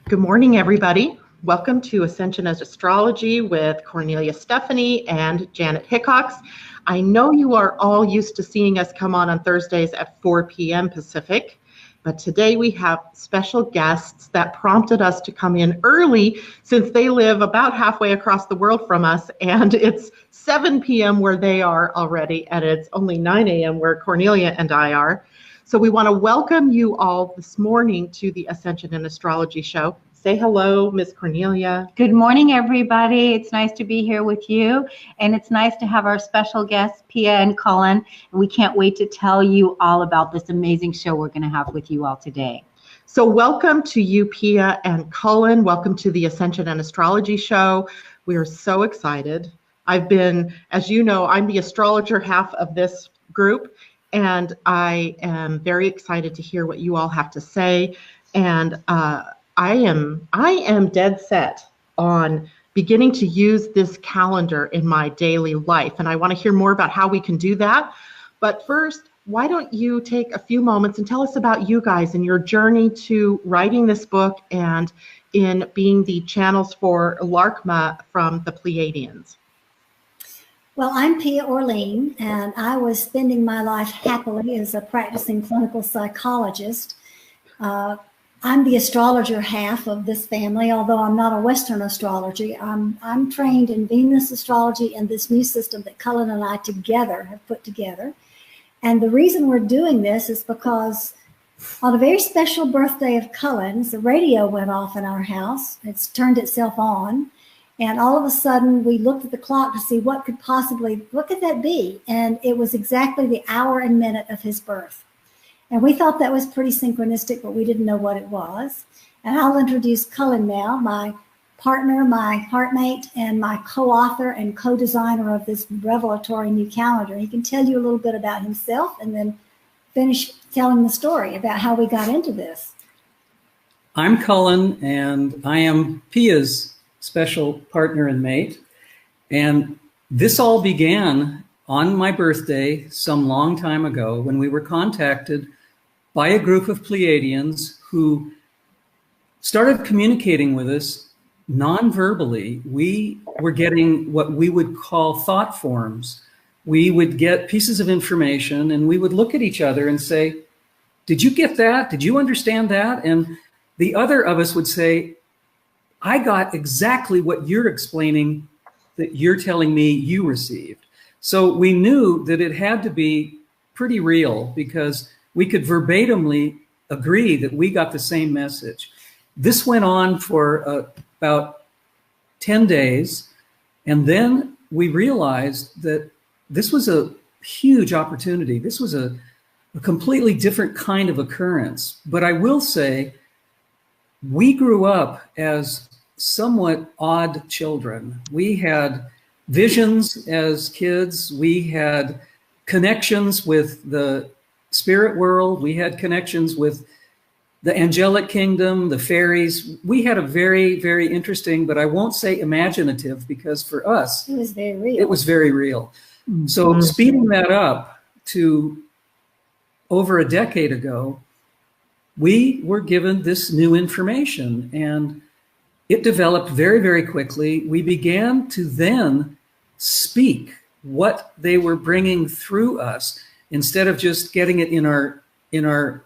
Good morning, everybody. Welcome to Ascension as Astrology with Kornelia Stephanie and Janet Hickox. I know you are all used to seeing us come on Thursdays at 4 p.m. Pacific, but today we have special guests that prompted us to come in early since they live about halfway across the world from us, and it's 7 p.m. where they are already, and it's only 9 a.m. where Kornelia and I are. So we want to welcome you all this morning to the Ascension and Astrology show. Say hello, Miss Kornelia. Good morning, everybody. It's nice to be here with you. And it's nice to have our special guests, Pia and Culen. And we can't wait to tell you all about this amazing show we're going to have with you all today. So welcome to you, Pia and Culen. Welcome to the Ascension and Astrology show. We are so excited. I've been, as you know, I'm the astrologer half of this group. And I am very excited to hear what you all have to say. And I am dead set on beginning to use this calendar in my daily life. And I want to hear more about how we can do that. But first, why don't you take a few moments and tell us about you guys and your journey to writing this book and in being the channels for Larkma from the Pleiadians. Well, I'm Pia Orlean, and I was spending my life happily as a practicing clinical psychologist. I'm the astrologer half of this family, although I'm not a Western astrology. I'm trained in Venus astrology and this new system that Culen and I together have put together. And the reason we're doing this is because on a very special birthday of Culen's, the radio went off in our house. It's turned itself on. And all of a sudden, we looked at the clock to see what could that be? And it was exactly the hour and minute of his birth. And we thought that was pretty synchronistic, but we didn't know what it was. And I'll introduce Culen now, my partner, my heartmate, and my co-author and co-designer of this revelatory new calendar. He can tell you a little bit about himself and then finish telling the story about how we got into this. I'm Culen, and I am Pia's special partner and mate. And this all began on my birthday some long time ago when we were contacted by a group of Pleiadians who started communicating with us non-verbally. We were getting what we would call thought forms. We would get pieces of information and we would look at each other and say, "Did you get that? Did you understand that?" And the other of us would say, "I got exactly what you're explaining that you're telling me you received." So we knew that it had to be pretty real because we could verbatimly agree that we got the same message. This went on for about 10 days. And then we realized that this was a huge opportunity. This was a completely different kind of occurrence. But I will say, we grew up as somewhat odd children. We had visions as kids. We had connections with the spirit world. We had connections with the angelic kingdom, the fairies. We had a very, very interesting, but I won't say imaginative, because for us, it was very real. It was very real. Mm-hmm. So speeding that up to over a decade ago, we were given this new information, and it developed very, very quickly. We began to then speak what they were bringing through us instead of just getting it in our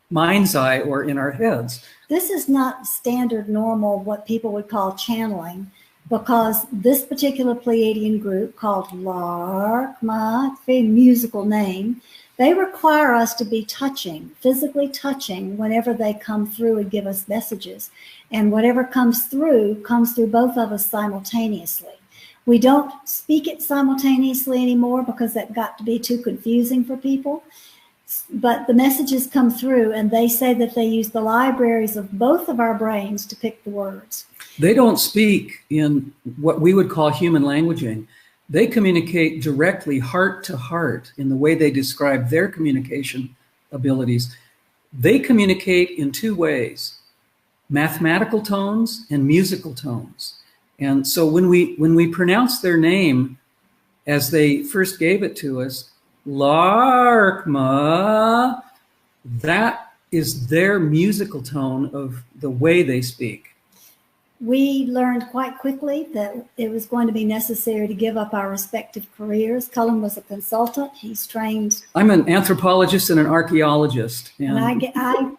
mind's eye or in our heads. This is not standard normal, what people would call channeling, because this particular Pleiadian group called Larkma, very musical name, they require us to be touching, physically touching whenever they come through and give us messages. And whatever comes through both of us simultaneously. We don't speak it simultaneously anymore because that got to be too confusing for people. But the messages come through, and they say that they use the libraries of both of our brains to pick the words. They don't speak in what we would call human languaging. They communicate directly heart to heart in the way they describe their communication abilities. They communicate in two ways: mathematical tones and musical tones. And so when we pronounce their name as they first gave it to us, Larkma, that is their musical tone of the way they speak? We learned quite quickly that it was going to be necessary to give up our respective careers. Cullen was a consultant. He's trained. I'm an anthropologist and an archaeologist. And I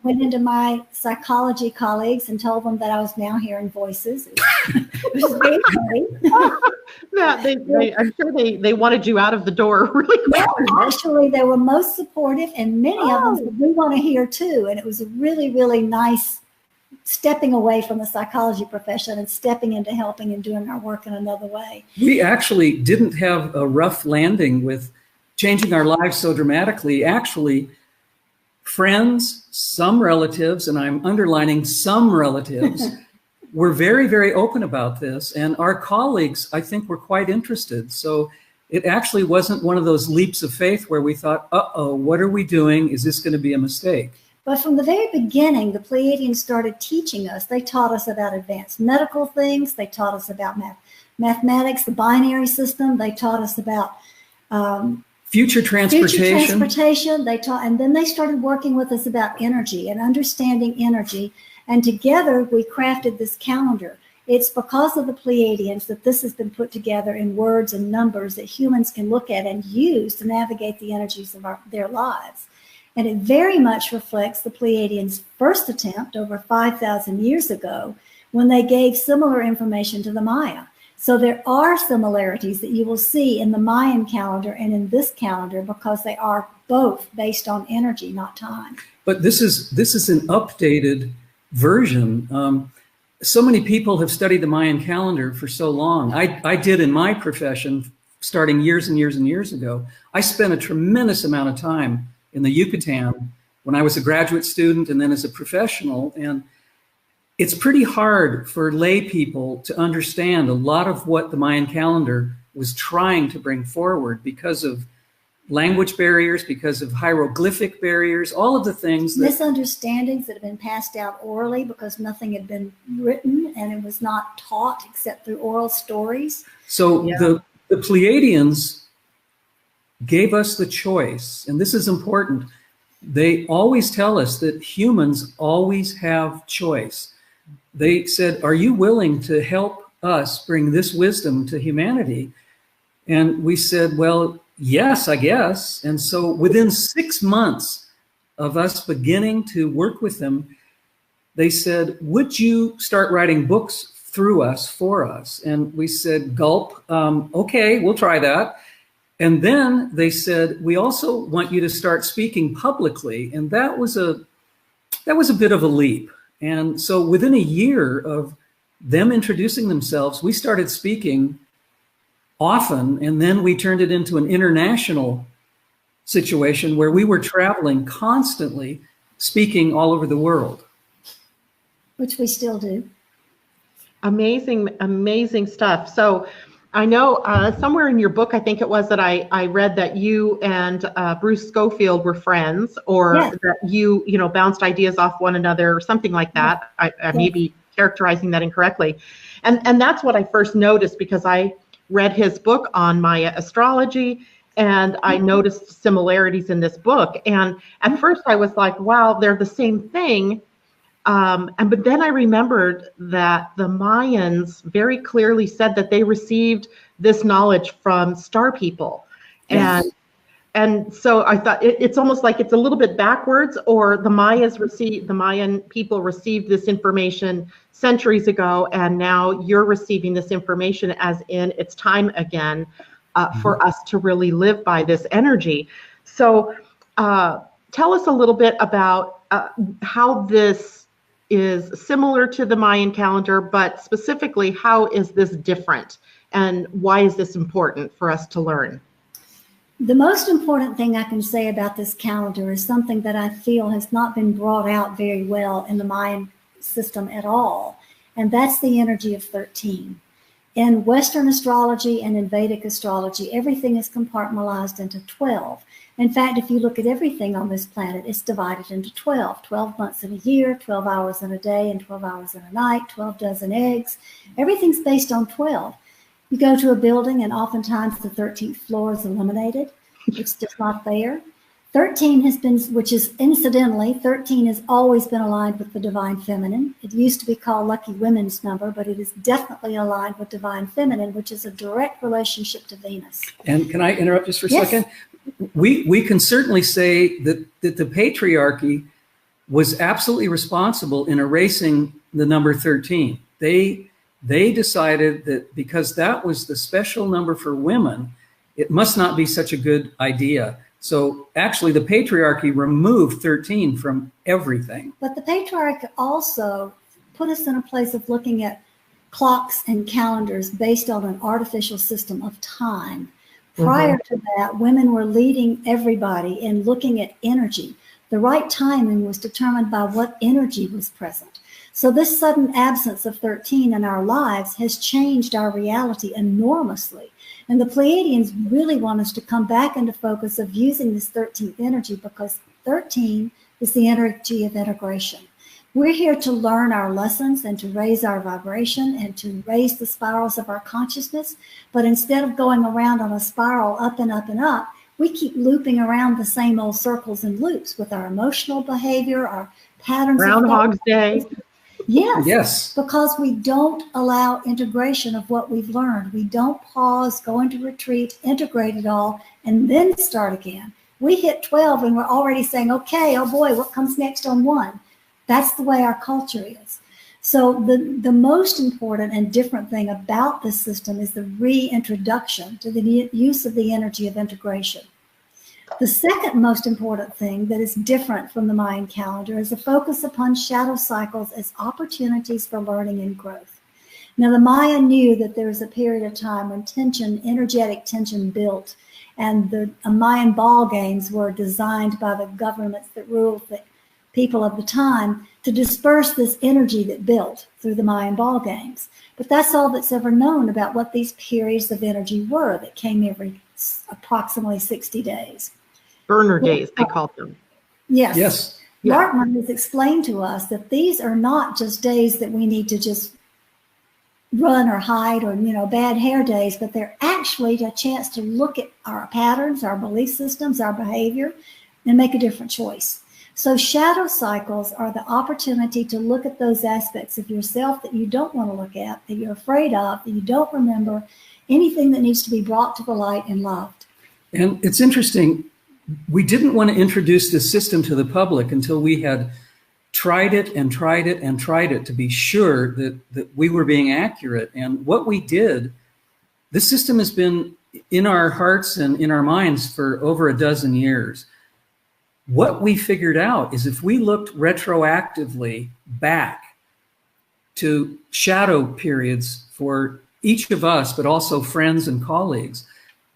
went into my psychology colleagues and told them that I was now hearing voices. It was very funny. I'm sure they wanted you out of the door really quick. No, actually, they were most supportive, and many of them said, we want to hear too. And it was a really, really nice stepping away from the psychology profession and stepping into helping and doing our work in another way. We actually didn't have a rough landing with changing our lives so dramatically. Actually, friends, some relatives, and I'm underlining some relatives, were very, very open about this. And our colleagues, I think, were quite interested. So it actually wasn't one of those leaps of faith where we thought, uh-oh, what are we doing? Is this going to be a mistake? But from the very beginning, the Pleiadians started teaching us. They taught us about advanced medical things. They taught us about mathematics, the binary system. They taught us about future transportation. And then they started working with us about energy and understanding energy. And together we crafted this calendar. It's because of the Pleiadians that this has been put together in words and numbers that humans can look at and use to navigate the energies of their lives. And it very much reflects the Pleiadians' first attempt over 5,000 years ago when they gave similar information to the Maya. So there are similarities that you will see in the Mayan calendar and in this calendar because they are both based on energy, not time. But this is an updated version. So many people have studied the Mayan calendar for so long. I did in my profession starting years and years and years ago. I spent a tremendous amount of time in the Yucatan when I was a graduate student and then as a professional. And it's pretty hard for lay people to understand a lot of what the Mayan calendar was trying to bring forward because of language barriers, because of hieroglyphic barriers, all of the things that... Misunderstandings that have been passed down orally because nothing had been written and it was not taught except through oral stories. So the Pleiadians gave us the choice, and this is important. They always tell us that humans always have choice. They said, are you willing to help us bring this wisdom to humanity? And we said, well, yes, I guess. And so within 6 months of us beginning to work with them, they said, would you start writing books through us, for us? And we said, gulp, okay, we'll try that. And then they said, we also want you to start speaking publicly. And that was a bit of a leap. And so within a year of them introducing themselves, we started speaking often. And then we turned it into an international situation where we were traveling constantly, speaking all over the world. Which we still do. Amazing, amazing stuff. So I know somewhere in your book, I think it was that I read that you and Bruce Schofield were friends, or that you bounced ideas off one another or something like that. I may be characterizing that incorrectly. And that's what I first noticed because I read his book on Maya astrology and I noticed similarities in this book. And at first I was like, wow, they're the same thing. But then I remembered that the Mayans very clearly said that they received this knowledge from star people. Yes. And so I thought it's almost like it's a little bit backwards, or the Mayan people received this information centuries ago, and now you're receiving this information as in it's time again for us to really live by this energy. So tell us a little bit about how this is similar to the Mayan calendar, but specifically, how is this different and why is this important for us to learn? The most important thing I can say about this calendar is something that I feel has not been brought out very well in the Mayan system at all, and that's the energy of 13. In Western astrology and in Vedic astrology, everything is compartmentalized into 12. In fact, if you look at everything on this planet, it's divided into 12. 12 months in a year, 12 hours in a day, and 12 hours in a night, 12 dozen eggs. Everything's based on 12. You go to a building and oftentimes the 13th floor is eliminated. It's just not there. 13 has been, which is incidentally, 13 has always been aligned with the divine feminine. It used to be called lucky women's number, but it is definitely aligned with divine feminine, which is a direct relationship to Venus. And can I interrupt just for a Yes. second? We can certainly say that the patriarchy was absolutely responsible in erasing the number 13. They decided that because that was the special number for women, it must not be such a good idea. So actually the patriarchy removed 13 from everything. But the patriarchy also put us in a place of looking at clocks and calendars based on an artificial system of time. Prior to that, women were leading everybody in looking at energy. The right timing was determined by what energy was present. So this sudden absence of 13 in our lives has changed our reality enormously. And the Pleiadians really want us to come back into focus of using this 13th energy, because 13 is the energy of integration. We're here to learn our lessons and to raise our vibration and to raise the spirals of our consciousness. But instead of going around on a spiral up and up and up, we keep looping around the same old circles and loops with our emotional behavior, our patterns. Groundhog's Day. Yes. Yes. Because we don't allow integration of what we've learned. We don't pause, go into retreat, integrate it all, and then start again. We hit 12 and we're already saying, okay, oh boy, what comes next on 1? That's the way our culture is. So the most important and different thing about this system is the reintroduction to the use of the energy of integration. The second most important thing that is different from the Mayan calendar is a focus upon shadow cycles as opportunities for learning and growth. Now, the Maya knew that there was a period of time when tension, energetic tension built, and the Mayan ball games were designed by the governments that ruled the people of the time to disperse this energy that built through the Mayan ball games. But that's all that's ever known about what these periods of energy were that came every approximately 60 days. Burner days, they called them. Yes. Yes. Larkman has explained to us that these are not just days that we need to just run or hide or, bad hair days, but they're actually a chance to look at our patterns, our belief systems, our behavior, and make a different choice. So shadow cycles are the opportunity to look at those aspects of yourself that you don't want to look at, that you're afraid of, that you don't remember, anything that needs to be brought to the light and loved. And it's interesting, we didn't want to introduce this system to the public until we had tried it and tried it and tried it to be sure that we were being accurate. And what we did, this system has been in our hearts and in our minds for over a dozen years. What we figured out is if we looked retroactively back to shadow periods for each of us, but also friends and colleagues,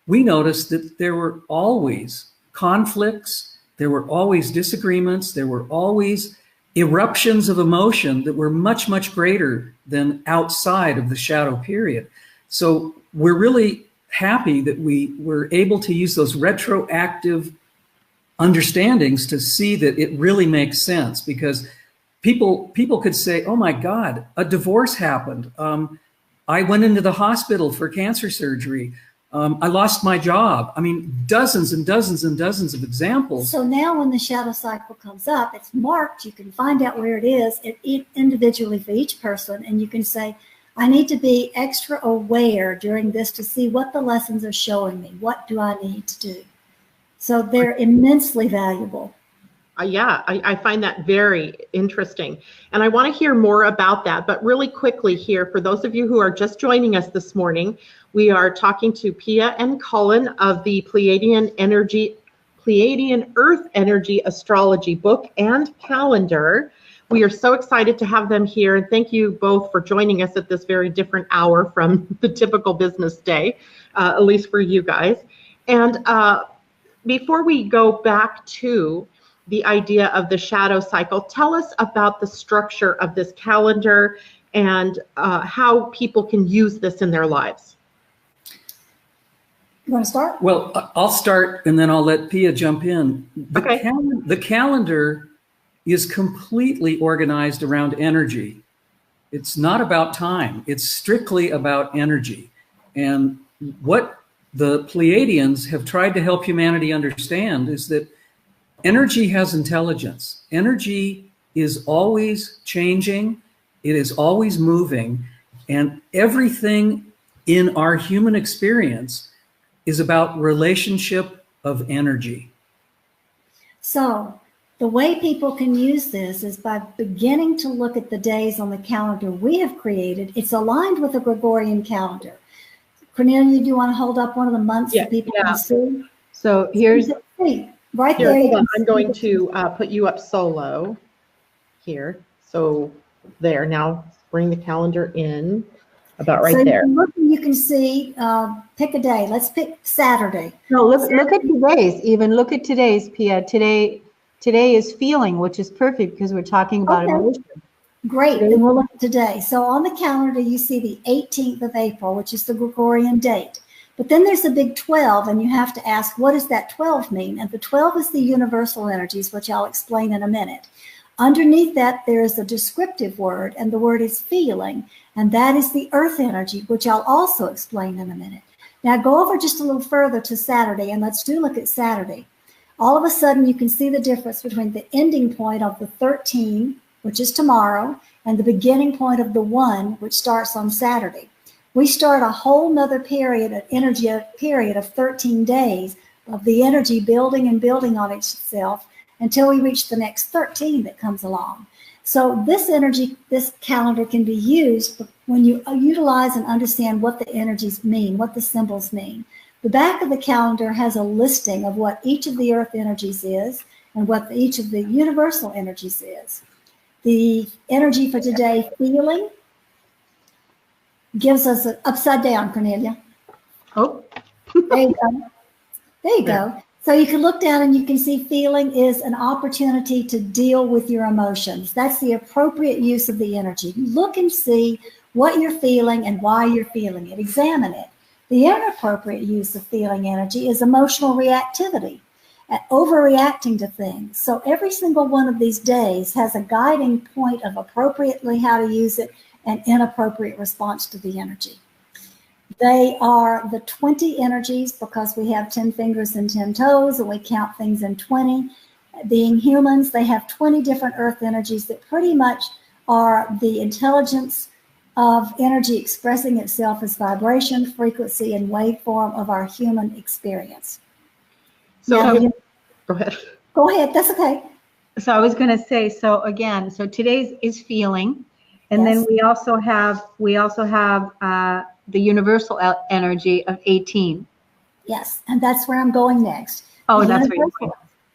we noticed that there were always conflicts, there were always disagreements, there were always eruptions of emotion that were much, much greater than outside of the shadow period. So we're really happy that we were able to use those retroactive understandings to see that it really makes sense, because people could say, oh my God, a divorce happened. I went into the hospital for cancer surgery. I lost my job. I mean, dozens and dozens and dozens of examples. So now when the shadow cycle comes up, it's marked. You can find out where it is individually for each person. And you can say, I need to be extra aware during this to see what the lessons are showing me. What do I need to do? So they're immensely valuable. Yeah, I find that very interesting. And I want to hear more about that. But really quickly here, for those of you who are just joining us this morning, we are talking to Pia and Culen of the Pleiadian-Earth Energy Astrology book and calendar. We are so excited to have them here. And thank you both for joining us at this very different hour from the typical business day, at least for you guys. And before we go back to the idea of the shadow cycle, tell us about the structure of this calendar and how people can use this in their lives. You want to start? Well, I'll start and then I'll let Pia jump in. Okay. The calendar is completely organized around energy. It's not about time. It's strictly about energy. And what the Pleiadians have tried to help humanity understand is that energy has intelligence. Energy is always changing. It is always moving. And everything in our human experience is about relationship of energy. So the way people can use this is by beginning to look at the days on the calendar we have created. It's aligned with the Gregorian calendar. Kornelia, do you want to hold up one of the months so people can see? So here's right Here, there. hold on. I'm going to put you up solo here. So there, now bring the calendar in about right there. You can see, pick a day. Let's pick Saturday. no, look at today's. Even look at today's, Pia. Today is feeling, which is perfect because we're talking about emotion. Great, then we'll look at today. So on the calendar, you see the 18th of April, which is the Gregorian date. But then there's a big 12, and you have to ask, what does that 12 mean? And the 12 is the universal energies, which I'll explain in a minute. Underneath that, there is a descriptive word, and the word is feeling, and that is the earth energy, which I'll also explain in a minute. Now go over just a little further to Saturday, and let's look at Saturday. All of a sudden, you can see the difference between the ending point of the 13, which is tomorrow, and the beginning point of the 1, which starts on Saturday. We start a whole nother period, an energy period of 13 days of the energy building and building on itself until we reach the next 13 that comes along. So this energy, this calendar can be used when you utilize and understand what the energies mean, what the symbols mean. The back of the calendar has a listing of what each of the earth energies is and what each of the universal energies is. The energy for today, feeling, gives us an upside down, Kornelia. Oh, There you go. There you go. So you can look down and you can see feeling is an opportunity to deal with your emotions. That's the appropriate use of the energy. Look and see what you're feeling and why you're feeling it. Examine it. The inappropriate use of feeling energy is emotional reactivity, overreacting to things. So every single one of these days has a guiding point of appropriately how to use it and inappropriate response to the energy. They are the 20 energies because we have 10 fingers and 10 toes and we count things in 20. Being humans, they have 20 different earth energies that pretty much are the intelligence of energy expressing itself as vibration, frequency, and waveform of our human experience. so Now, go ahead. Go ahead, that's okay. So I was going to say, so again, so today's is feeling, and Yes. then we also have the universal energy of 18. Yes, and that's where I'm going next. Oh, The that's where you're universal- going.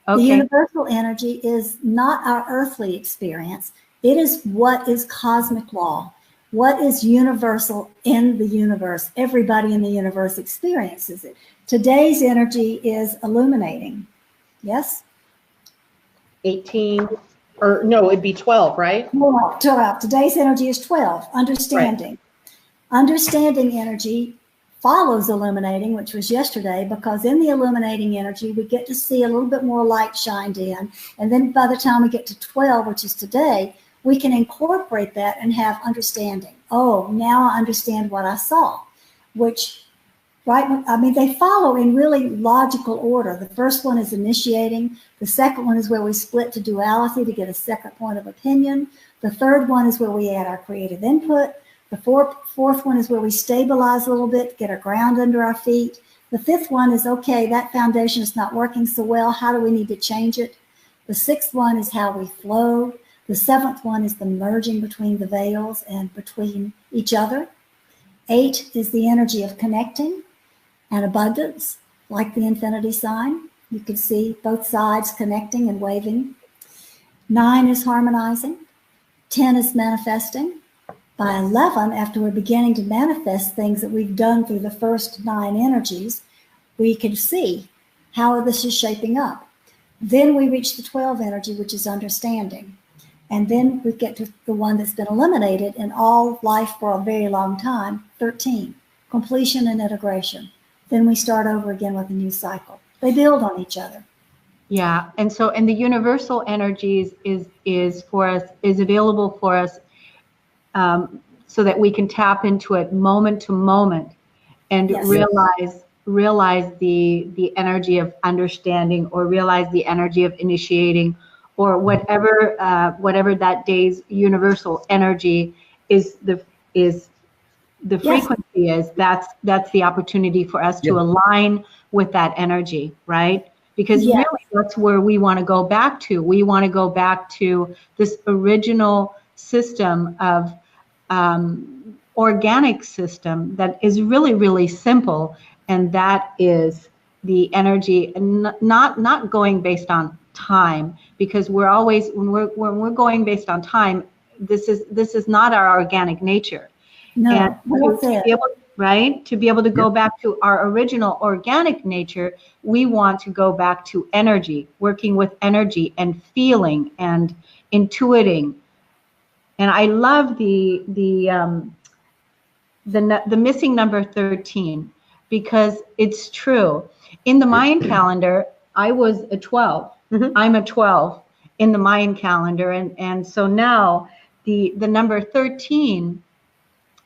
The Okay. universal energy is not our earthly experience. It is what is cosmic law, what is universal in the universe. Everybody in the universe experiences it. Today's energy is illuminating. Yes? 18, or no, it'd be 12, right? 12. Today's energy is 12, understanding. Understanding energy follows illuminating, which was yesterday, because in the illuminating energy, we get to see a little bit more light shined in. And then by the time we get to 12, which is today, we can incorporate that and have understanding. Oh, now I understand what I saw, which, right, I mean, they follow in really logical order. The first one is initiating. The second one is where we split to duality to get a second point of opinion. The third one is where we add our creative input. The fourth one is where we stabilize a little bit, get our ground under our feet. The fifth one is, okay, that foundation is not working so well. How do we need to change it? The sixth one is how we flow. The seventh one is the merging between the veils and between each other. 8 is the energy of connecting and abundance, like the infinity sign. You can see both sides connecting and waving. 9 is harmonizing. 10 is manifesting. By 11, after we're beginning to manifest things that we've done through the first 9 energies, we can see how this is shaping up. Then we reach the 12 energy, which is understanding. And then we get to the one that's been eliminated in all life for a very long time, 13, completion and integration. Then we start over again with a new cycle. They build on each other. Yeah, and the universal energies is for us, is available for us, so that we can tap into it moment to moment and Yes. realize realize the energy of understanding, or realize the energy of initiating, or whatever that day's universal energy is, the frequency is, that's the opportunity for us to align with that energy, right? Because really that's where we want to go back to. We want to go back to this original system of organic system that is really, really simple, and that is the energy, and not going based on time, because we're always, when we're going based on time, this is not our organic nature. No, and to be able, right, to be able to go back to our original organic nature, we want to go back to energy, working with energy and feeling and intuiting. And I love the missing number 13, because it's true. In the Mayan calendar, I was a 12. I'm a 12 in the Mayan calendar, and so now the number 13,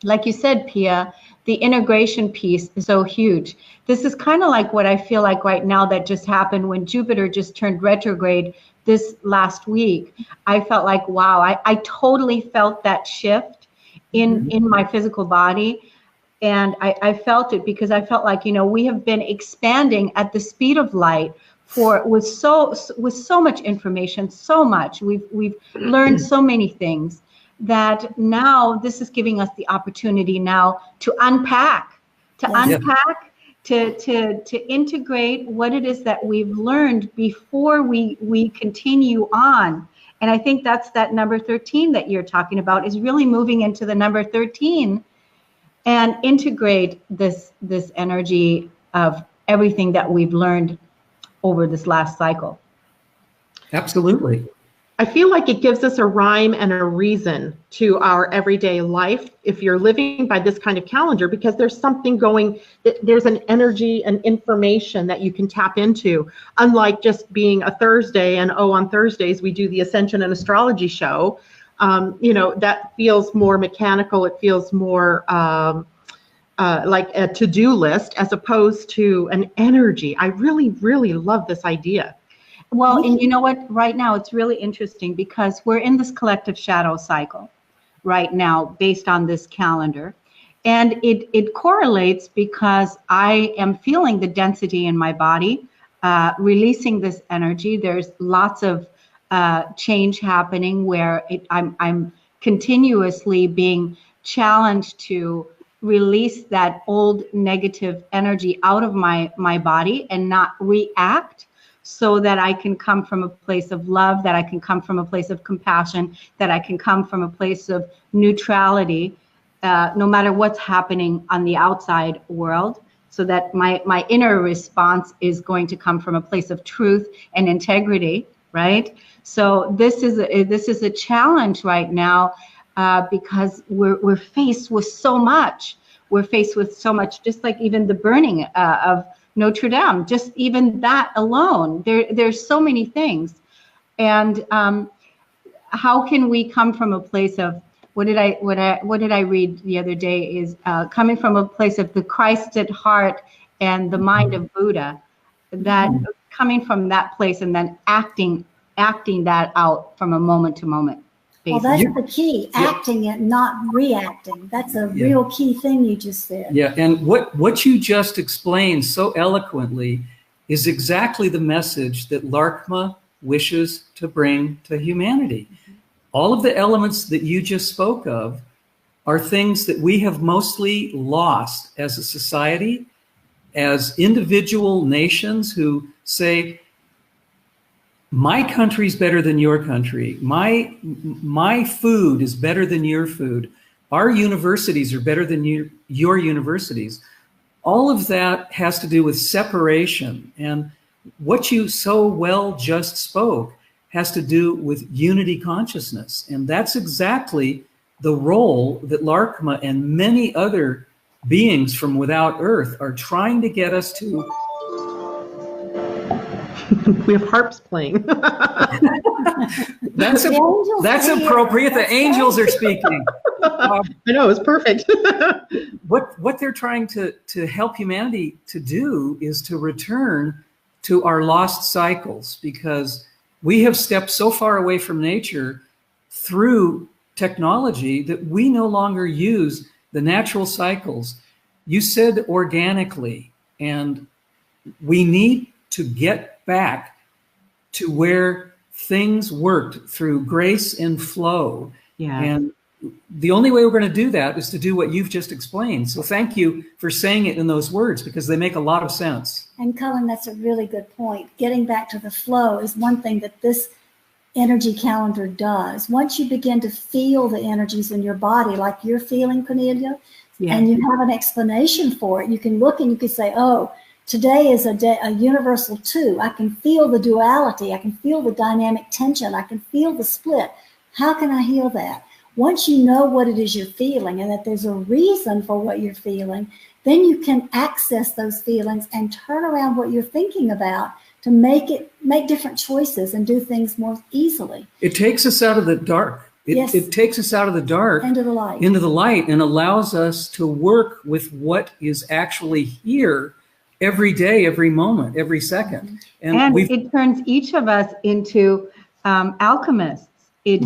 like you said, Pia, the integration piece is so huge. This is kind of like what I feel like right now that just happened when Jupiter just turned retrograde this last week. I felt like, wow, I totally felt that shift in my physical body. And I felt it because I felt like, we have been expanding at the speed of light with so much information, so much. We've learned so many things, that now this is giving us the opportunity now to unpack, to integrate what it is that we've learned before we continue on. And I think that's that number 13 that you're talking about, is really moving into the number 13 and integrate this energy of everything that we've learned over this last cycle. Absolutely. I feel like it gives us a rhyme and a reason to our everyday life if you're living by this kind of calendar, because there's something going, there's an energy and information that you can tap into, unlike just being a Thursday and, on Thursdays we do the Ascension and Astrology show. That feels more mechanical. It feels more like a to-do list as opposed to an energy. I really, really love this idea. Well, and you know what? Right now, it's really interesting because we're in this collective shadow cycle right now based on this calendar. And it correlates because I am feeling the density in my body, releasing this energy. There's lots of change happening where I'm continuously being challenged to release that old negative energy out of my body and not react, so that I can come from a place of love, that I can come from a place of compassion, that I can come from a place of neutrality, no matter what's happening on the outside world, so that my inner response is going to come from a place of truth and integrity, right? So this is a challenge right now, because we're faced with so much. We're faced with so much, just like even the burning of Notre Dame, just even that alone, there's so many things. And how can we come from a place of, what did I read the other day, is coming from a place of the Christ at heart and the mind of Buddha, that coming from that place and then acting that out from a moment to moment basis. Well, that's the key, acting it, not reacting. That's a real key thing you just said. Yeah, and what you just explained so eloquently is exactly the message that Larkma wishes to bring to humanity. All of the elements that you just spoke of are things that we have mostly lost as a society, as individual nations who say, my country's better than your country. My food is better than your food. Our universities are better than your universities. All of that has to do with separation. And what you so well just spoke has to do with unity consciousness. And that's exactly the role that Larkma and many other beings from without Earth are trying to get us to. We have harps playing. That's appropriate. The angels are speaking. I know, it's perfect. What they're trying to help humanity to do is to return to our lost cycles, because we have stepped so far away from nature through technology that we no longer use the natural cycles. You said organically, and we need to get back to where things worked through grace and flow. Yeah. And the only way we're going to do that is to do what you've just explained. So thank you for saying it in those words, because they make a lot of sense. And Cullen, that's a really good point. Getting back to the flow is one thing that this energy calendar does. Once you begin to feel the energies in your body, like you're feeling, Kornelia, and you have an explanation for it, you can look and you can say, oh, today is a universal two. I can feel the duality. I can feel the dynamic tension. I can feel the split. How can I heal that? Once you know what it is you're feeling and that there's a reason for what you're feeling, then you can access those feelings and turn around what you're thinking about to make different choices and do things more easily. It takes us out of the dark. It takes us out of the dark into the light, and allows us to work with what is actually here every day, every moment, every second. And it turns each of us into alchemists. It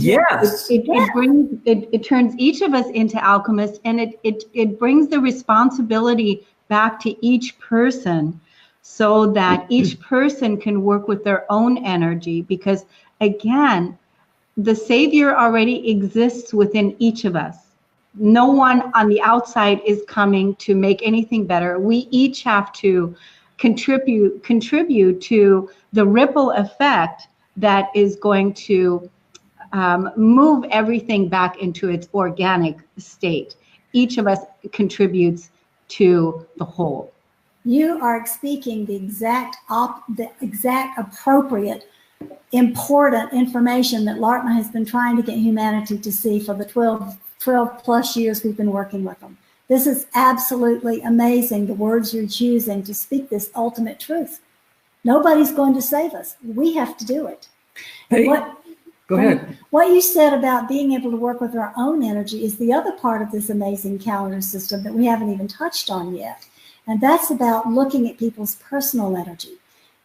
turns each of us into alchemists, and it brings the responsibility back to each person, so that each person can work with their own energy, because again, the Savior already exists within each of us. No one on the outside is coming to make anything better. We each have to contribute to the ripple effect that is going to move everything back into its organic state. Each of us contributes to the whole. You are speaking the exact appropriate, important information that Larkma has been trying to get humanity to see for the 12 plus years we've been working with them. This is absolutely amazing, the words you're choosing to speak this ultimate truth. Nobody's going to save us. We have to do it. Hey, go ahead. What you said about being able to work with our own energy is the other part of this amazing calendar system that we haven't even touched on yet. And that's about looking at people's personal energy.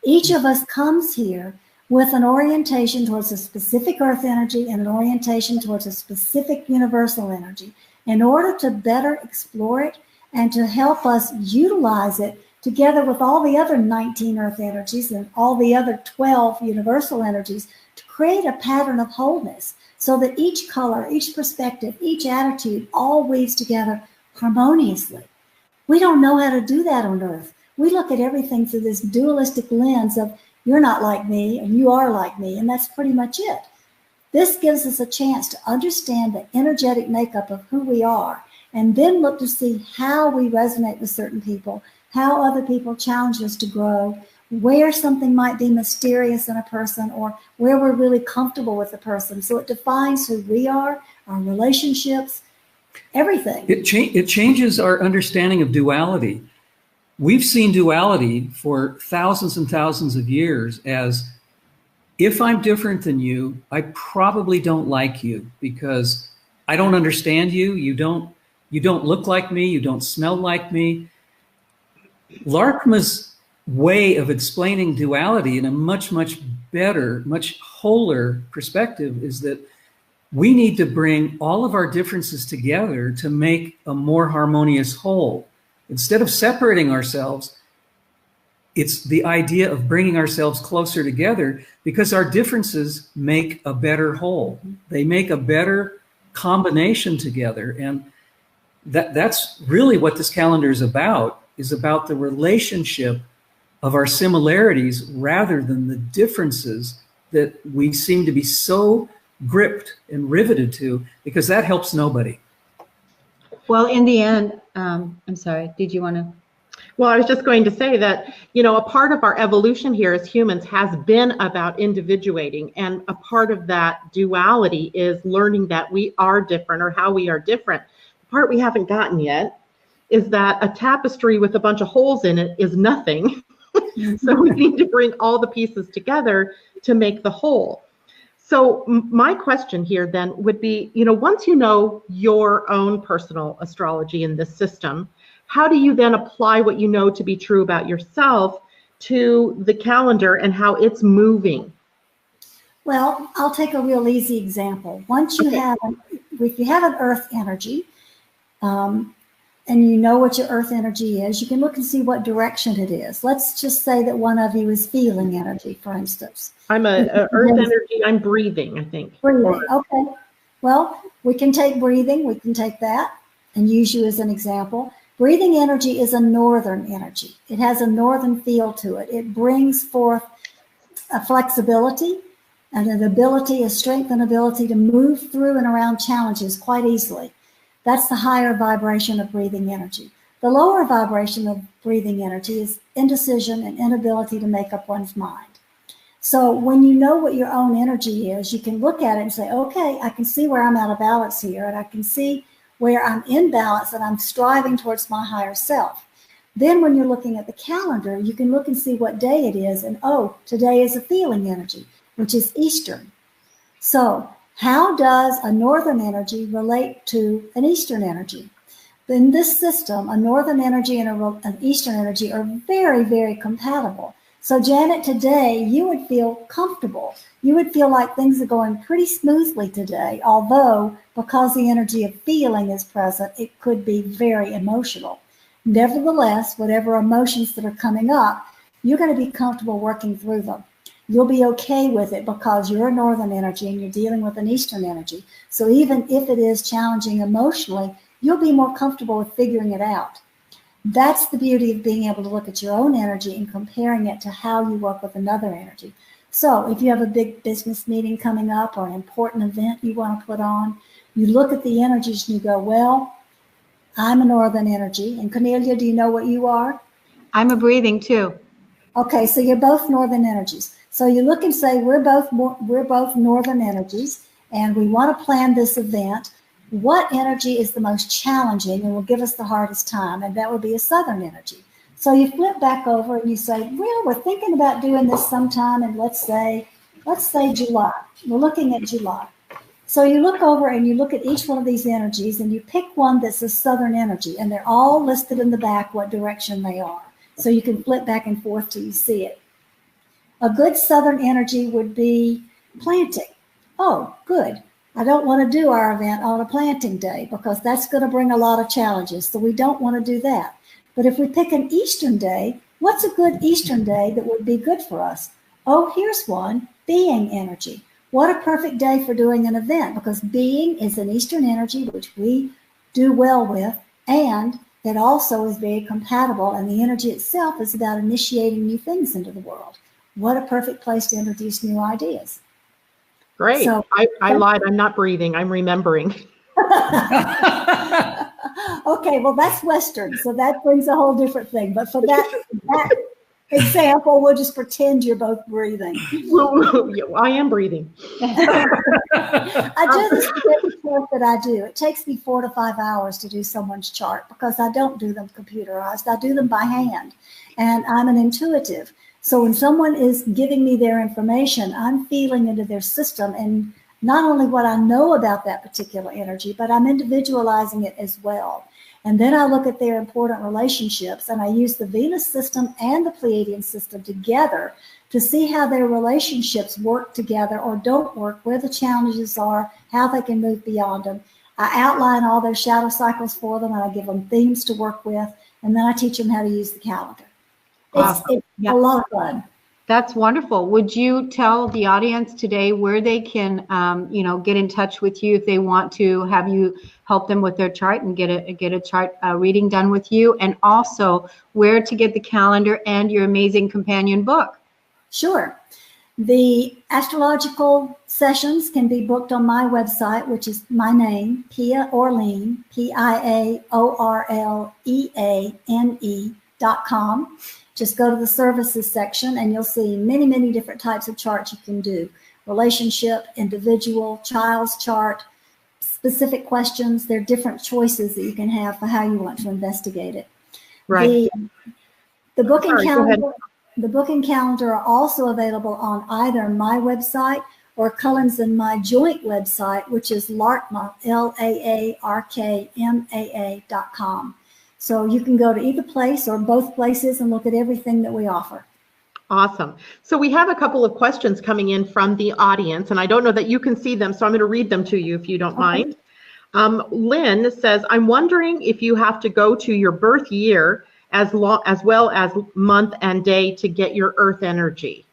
Each of us comes here with an orientation towards a specific earth energy and an orientation towards a specific universal energy in order to better explore it and to help us utilize it together with all the other 19 earth energies and all the other 12 universal energies to create a pattern of wholeness, so that each color, each perspective, each attitude all weaves together harmoniously. We don't know how to do that on earth. We look at everything through this dualistic lens of you're not like me and you are like me, and that's pretty much it. This gives us a chance to understand the energetic makeup of who we are, and then look to see how we resonate with certain people, how other people challenge us to grow, where something might be mysterious in a person, or where we're really comfortable with a person. So it defines who we are, our relationships, everything. It changes our understanding of duality. We've seen duality for thousands and thousands of years as, if I'm different than you, I probably don't like you because I don't understand you. You don't look like me. You don't smell like me. Larkma's way of explaining duality in a much, much better, much wholer perspective is that we need to bring all of our differences together to make a more harmonious whole. Instead of separating ourselves, it's the idea of bringing ourselves closer together, because our differences make a better whole. They make a better combination together. And that's really what this calendar is about the relationship of our similarities rather than the differences that we seem to be so gripped and riveted to, because that helps nobody. Well, in the end, I'm sorry, did you want to? Well, I was just going to say that, a part of our evolution here as humans has been about individuating. And a part of that duality is learning that we are different, or how we are different. The part we haven't gotten yet is that a tapestry with a bunch of holes in it is nothing. So we need to bring all the pieces together to make the whole. So my question here then would be, once you know your own personal astrology in this system, how do you then apply what you know to be true about yourself to the calendar and how it's moving? Well, I'll take a real easy example. Once you have, if you have an earth energy, and you know what your earth energy is, you can look and see what direction it is. Let's just say that one of you is feeling energy, for instance. I'm a earth energy, I'm breathing, I think. Breathing, okay. Well, we can take breathing, we can take that and use you as an example. Breathing energy is a northern energy. It has a northern feel to it. It brings forth a flexibility and an ability, a strength and ability to move through and around challenges quite easily. That's the higher vibration of breathing energy. The lower vibration of breathing energy is indecision and inability to make up one's mind. So when you know what your own energy is, you can look at it and say, okay, I can see where I'm out of balance here, and I can see where I'm in balance and I'm striving towards my higher self. Then when you're looking at the calendar, you can look and see what day it is, and today is a feeling energy, which is Eastern. So how does a northern energy relate to an Eastern energy? In this system, a northern energy and an Eastern energy are very, very compatible. So Janet, today you would feel comfortable. You would feel like things are going pretty smoothly today, although because the energy of feeling is present, it could be very emotional. Nevertheless, whatever emotions that are coming up, you're going to be comfortable working through them. You'll be okay with it because you're a northern energy and you're dealing with an Eastern energy. So even if it is challenging emotionally, you'll be more comfortable with figuring it out. That's the beauty of being able to look at your own energy and comparing it to how you work with another energy. So if you have a big business meeting coming up or an important event you want to put on, you look at the energies and you go, well, I'm a northern energy. And Kornelia, do you know what you are? I'm a breathing too. Okay, so you're both northern energies. So you look and say, we're both northern energies, and we want to plan this event. What energy is the most challenging and will give us the hardest time? And that would be a southern energy. So you flip back over and you say, well, we're thinking about doing this sometime in, let's say July. We're looking at July. So you look over and you look at each one of these energies and you pick one that's a southern energy, and they're all listed in the back what direction they are. So you can flip back and forth till you see it. A good southern energy would be planting. Oh, good. I don't want to do our event on a planting day because that's going to bring a lot of challenges. So we don't want to do that. But if we pick an Eastern day, what's a good Eastern day that would be good for us? Oh, here's one, being energy. What a perfect day for doing an event, because being is an Eastern energy, which we do well with, and it also is very compatible, and the energy itself is about initiating new things into the world. What a perfect place to introduce new ideas. Great. So, I lied. I'm not breathing. I'm remembering. Okay, well, that's Western, so that brings a whole different thing. But for that example, we'll just pretend you're both breathing. I am breathing. I do this work that I do. It takes me 4 to 5 hours to do someone's chart because I don't do them computerized. I do them by hand, and I'm an intuitive. So when someone is giving me their information, I'm feeling into their system and not only what I know about that particular energy, but I'm individualizing it as well. And then I look at their important relationships, and I use the Venus system and the Pleiadian system together to see how their relationships work together or don't work, where the challenges are, how they can move beyond them. I outline all their shadow cycles for them, and I give them themes to work with, and then I teach them how to use the calendar. It's a lot of fun. That's wonderful. Would you tell the audience today where they can, get in touch with you if they want to have you help them with their chart and get a chart reading done with you, and also where to get the calendar and your amazing companion book? Sure. The astrological sessions can be booked on my website, which is my name, Pia Orlean, PIAORLEANE.com. Just go to the services section and you'll see many, many different types of charts you can do. Relationship, individual, child's chart, specific questions. There are different choices that you can have for how you want to investigate it. Right. The booking calendar. The book and calendar are also available on either my website or Culen's and my joint website, which is LARKMA, LAARKMAA.com. So you can go to either place or both places and look at everything that we offer. Awesome. So we have a couple of questions coming in from the audience, and I don't know that you can see them, so I'm going to read them to you if you don't mind. Lynn says, I'm wondering if you have to go to your birth year as well as month and day to get your earth energy.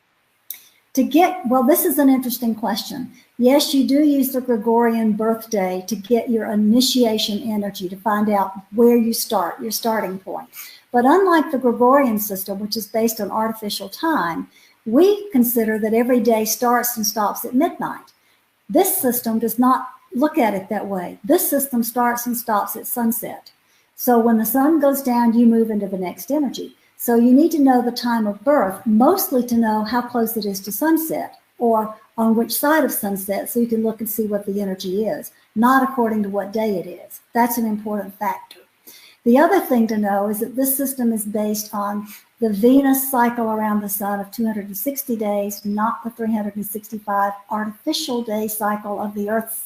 Well, this is an interesting question. Yes, you do use the Gregorian birthday to get your initiation energy, to find out where you start, your starting point. But unlike the Gregorian system, which is based on artificial time, we consider that every day starts and stops at midnight. This system does not look at it that way. This system starts and stops at sunset. So when the sun goes down, you move into the next energy. So you need to know the time of birth, mostly to know how close it is to sunset or on which side of sunset, so you can look and see what the energy is, not according to what day it is. That's an important factor. The other thing to know is that this system is based on the Venus cycle around the sun of 260 days, not the 365 artificial day cycle of the Earth's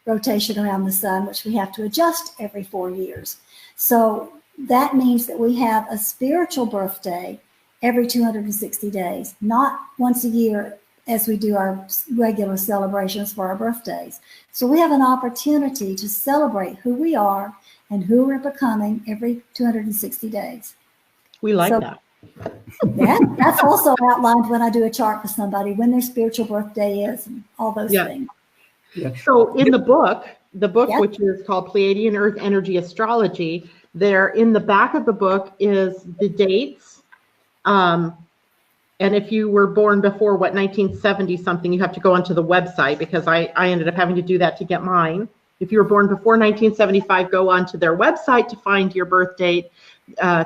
rotation around the sun, which we have to adjust every 4 years. So that means that we have a spiritual birthday every 260 days, not once a year as we do our regular celebrations for our birthdays. So we have an opportunity to celebrate who we are and who we're becoming every 260 days. We like that. Yeah, that's also outlined when I do a chart for somebody, when their spiritual birthday is and all those things. Yeah. So in the book, Yep. which is called Pleiadian-Earth Energy Astrology, there in the back of the book is the dates. And if you were born before, 1970 something, you have to go onto the website, because I ended up having to do that to get mine. If you were born before 1975, go onto their website to find your birth date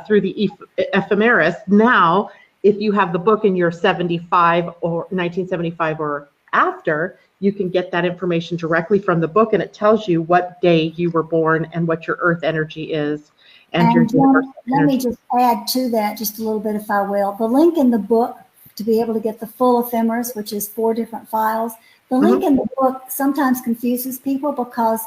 through the ephemeris. Now, if you have the book and you're 75 or 1975 or after, you can get that information directly from the book, and it tells you what day you were born and what your earth energy is. And your universal let energy. me just add to that just a little bit, if I will. The link in the book to be able to get the full ephemeris, which is 4 different files. The link in the book sometimes confuses people because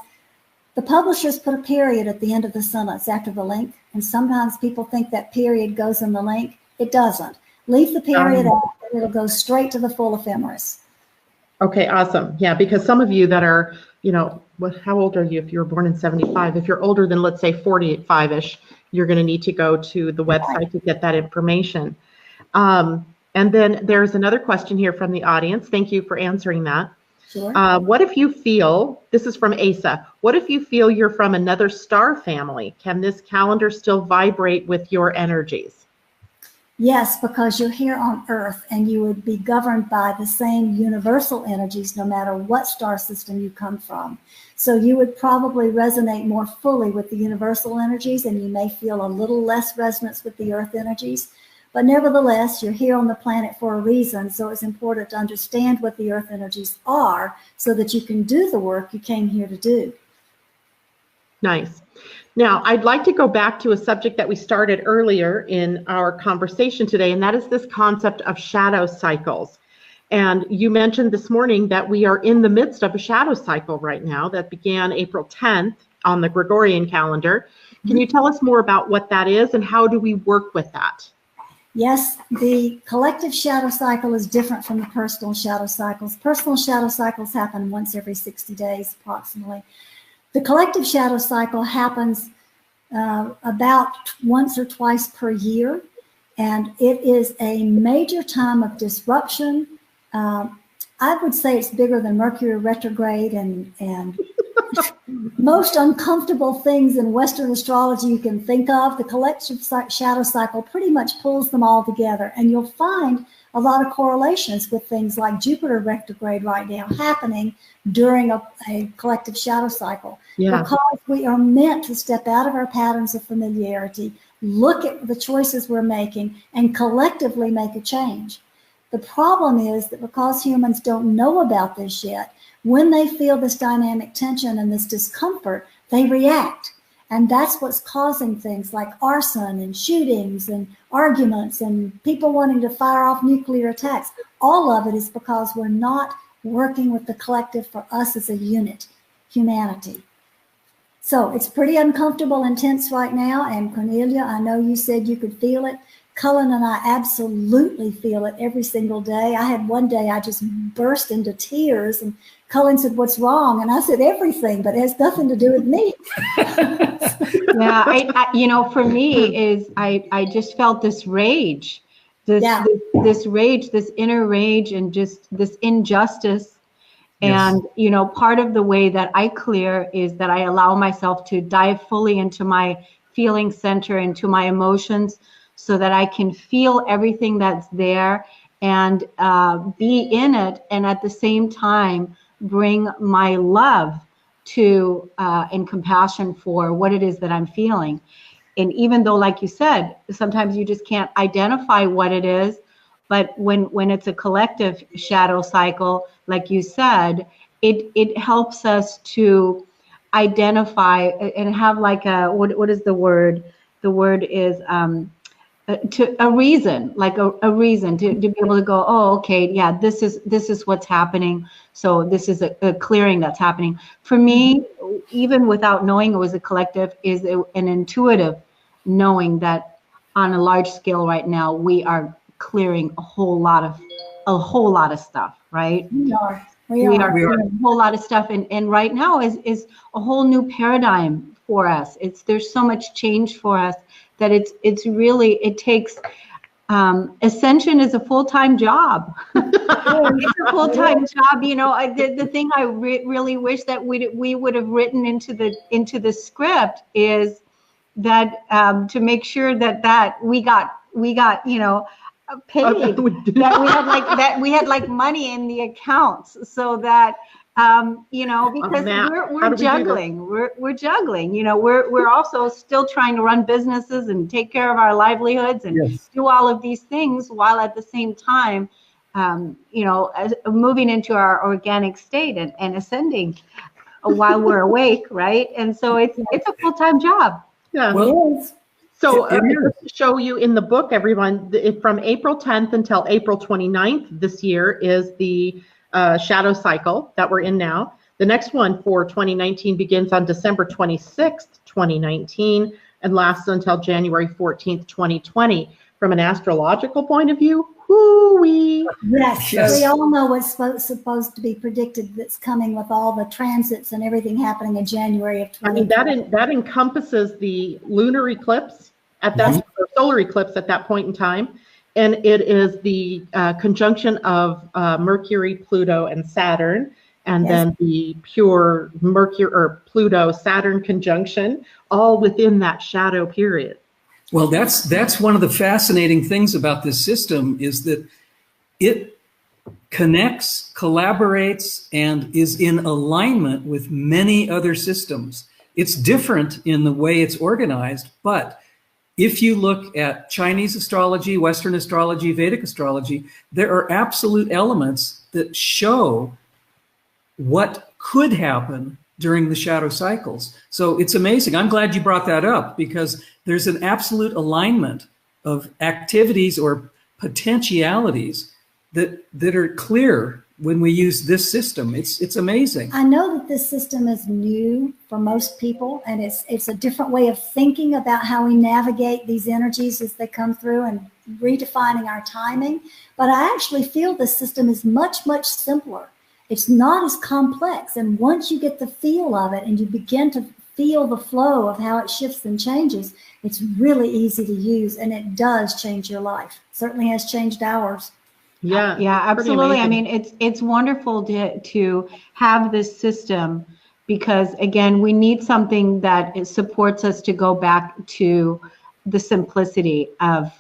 the publishers put a period at the end of the sentence after the link, and sometimes people think that period goes in the link. It doesn't. Leave the period out, and it'll go straight to the full ephemeris. Okay, awesome. Yeah, because some of you that are, how old are you if you were born in 75? If you're older than, let's say, 45-ish, you're going to need to go to the website to get that information. And then there's another question here from the audience. Thank you for answering that. Sure. What if you feel, this is from Asa, what if you feel you're from another star family? Can this calendar still vibrate with your energies? Yes, because you're here on Earth and you would be governed by the same universal energies no matter what star system you come from. So you would probably resonate more fully with the universal energies, and you may feel a little less resonance with the Earth energies. But nevertheless, you're here on the planet for a reason, so it's important to understand what the Earth energies are so that you can do the work you came here to do. Nice. Now, I'd like to go back to a subject that we started earlier in our conversation today, and that is this concept of shadow cycles. And you mentioned this morning that we are in the midst of a shadow cycle right now that began April 10th on the Gregorian calendar. Can you tell us more about what that is and how do we work with that? Yes, the collective shadow cycle is different from the personal shadow cycles. Personal shadow cycles happen once every 60 days, approximately. The collective shadow cycle happens about once or twice per year, and it is a major time of disruption. I would say it's bigger than Mercury retrograde and most uncomfortable things in Western astrology you can think of. The collective shadow cycle pretty much pulls them all together, and you'll find a lot of correlations with things like Jupiter retrograde right now happening during a collective shadow cycle. Yeah. Because we are meant to step out of our patterns of familiarity, look at the choices we're making, and collectively make a change. The problem is that because humans don't know about this yet, when they feel this dynamic tension and this discomfort, they react. And that's what's causing things like arson and shootings and arguments and people wanting to fire off nuclear attacks. All of it is because we're not working with the collective for us as a unit, humanity. So it's pretty uncomfortable and tense right now. And Kornelia, I know you said you could feel it. Cullen and I absolutely feel it every single day. I had one day I just burst into tears, and Cullen said, "What's wrong?" And I said, "Everything, but it has nothing to do with me." Yeah, for me is I just felt this rage, this rage, this inner rage, and just this injustice. And, part of the way that I clear is that I allow myself to dive fully into my feeling center, into my emotions, so that I can feel everything that's there and be in it. And at the same time, bring my love to and compassion for what it is that I'm feeling. And even though, like you said, sometimes you just can't identify what it is, but when it's a collective shadow cycle, like you said, it helps us to identify and have like what is the word? The word is to a reason, like a reason to be able to go, oh, okay, yeah, this is what's happening. So this is a clearing that's happening. For me, even without knowing it was a collective, is an intuitive knowing that on a large scale right now, we are clearing a whole lot of stuff, right? We are clearing a whole lot of stuff. And right now is a whole new paradigm for us. There's so much change for us that it takes Ascension is a full-time job. It's a full-time job. The thing I really wish that we would have written into the script is that to make sure that we got paid, that we had like money in the accounts, so that because we're juggling. We're juggling. We're also still trying to run businesses and take care of our livelihoods and do all of these things while at the same time, moving into our organic state and ascending while we're awake, right? And so it's a full-time job. Yeah. Well, so to show you in the book, everyone, from April 10th until April 29th this year is the shadow cycle that we're in now. The next one for 2019 begins on December 26th, 2019, and lasts until January 14th, 2020. From an astrological point of view, Yes, we all know what's supposed to be predicted that's coming with all the transits and everything happening in January of 2020. I mean, that encompasses the lunar eclipse at that or solar eclipse at that point in time. And it is the conjunction of Mercury, Pluto, and Saturn, and then the pure Mercury or Pluto Saturn conjunction, all within that shadow period. Well, that's one of the fascinating things about this system is that it connects, collaborates, and is in alignment with many other systems. It's different in the way it's organized, but if you look at Chinese astrology, Western astrology, Vedic astrology, there are absolute elements that show what could happen during the shadow cycles. So it's amazing. I'm glad you brought that up because there's an absolute alignment of activities or potentialities that are clear when we use this system. It's amazing. I know that this system is new for most people, and it's a different way of thinking about how we navigate these energies as they come through and redefining our timing. But I actually feel this system is much, much simpler. It's not as complex. And once you get the feel of it and you begin to feel the flow of how it shifts and changes, it's really easy to use, and it does change your life. Certainly has changed ours. Yeah, absolutely. I mean, it's wonderful to have this system because, again, we need something that supports us to go back to the simplicity of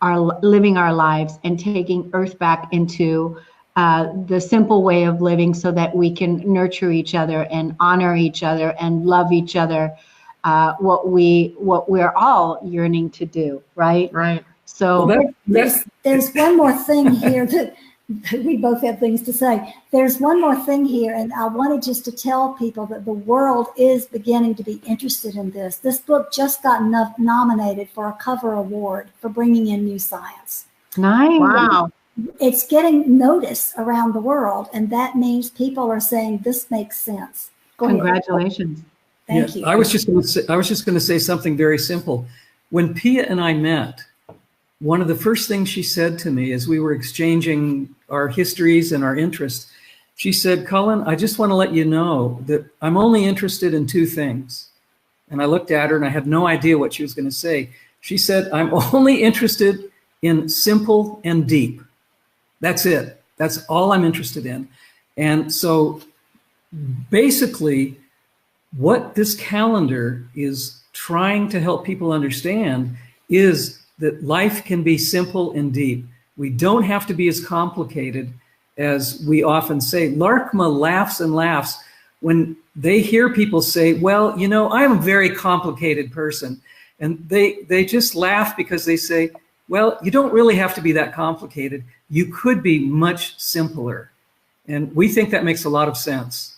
our living our lives and taking Earth back into the simple way of living so that we can nurture each other and honor each other and love each other, what we're all yearning to do, right? Right. So there's one more thing here we both have things to say. There's one more thing here, and I wanted just to tell people that the world is beginning to be interested in this. This book just got nominated for a cover award for bringing in new science. Nice. Wow. It's getting notice around the world, and that means people are saying this makes sense. Go ahead. Congratulations. Thank you. I was just going to say something very simple. When Pia and I met, one of the first things she said to me as we were exchanging our histories and our interests, she said, "Culen, I just want to let you know that I'm only interested in two things." And I looked at her and I had no idea what she was going to say. She said, "I'm only interested in simple and deep. That's it. That's all I'm interested in." And so basically, what this calendar is trying to help people understand is that life can be simple and deep. We don't have to be as complicated as we often say. Larkma laughs and laughs when they hear people say, "Well, you know, I'm a very complicated person." And they just laugh because they say, "Well, you don't really have to be that complicated. You could be much simpler." And we think that makes a lot of sense.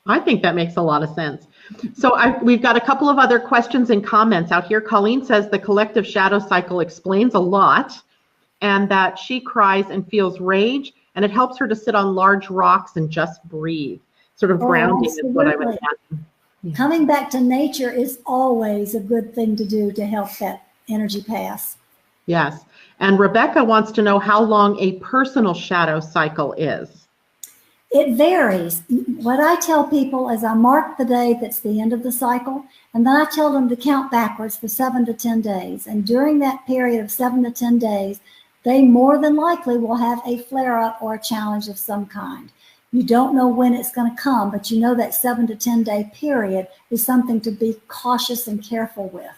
I think that makes a lot of sense. So we've got a couple of other questions and comments out here. Colleen says the collective shadow cycle explains a lot, and that she cries and feels rage, and it helps her to sit on large rocks and just breathe. Sort of grounding is what I would add. Coming back to nature is always a good thing to do to help that energy pass. Yes. And Rebecca wants to know how long a personal shadow cycle is. It varies. What I tell people is I mark the day that's the end of the cycle, and then I tell them to count backwards for 7 to 10 days. And during that period of 7 to 10 days, they more than likely will have a flare-up or a challenge of some kind. You don't know when it's going to come, but you know that 7 to 10 day period is something to be cautious and careful with.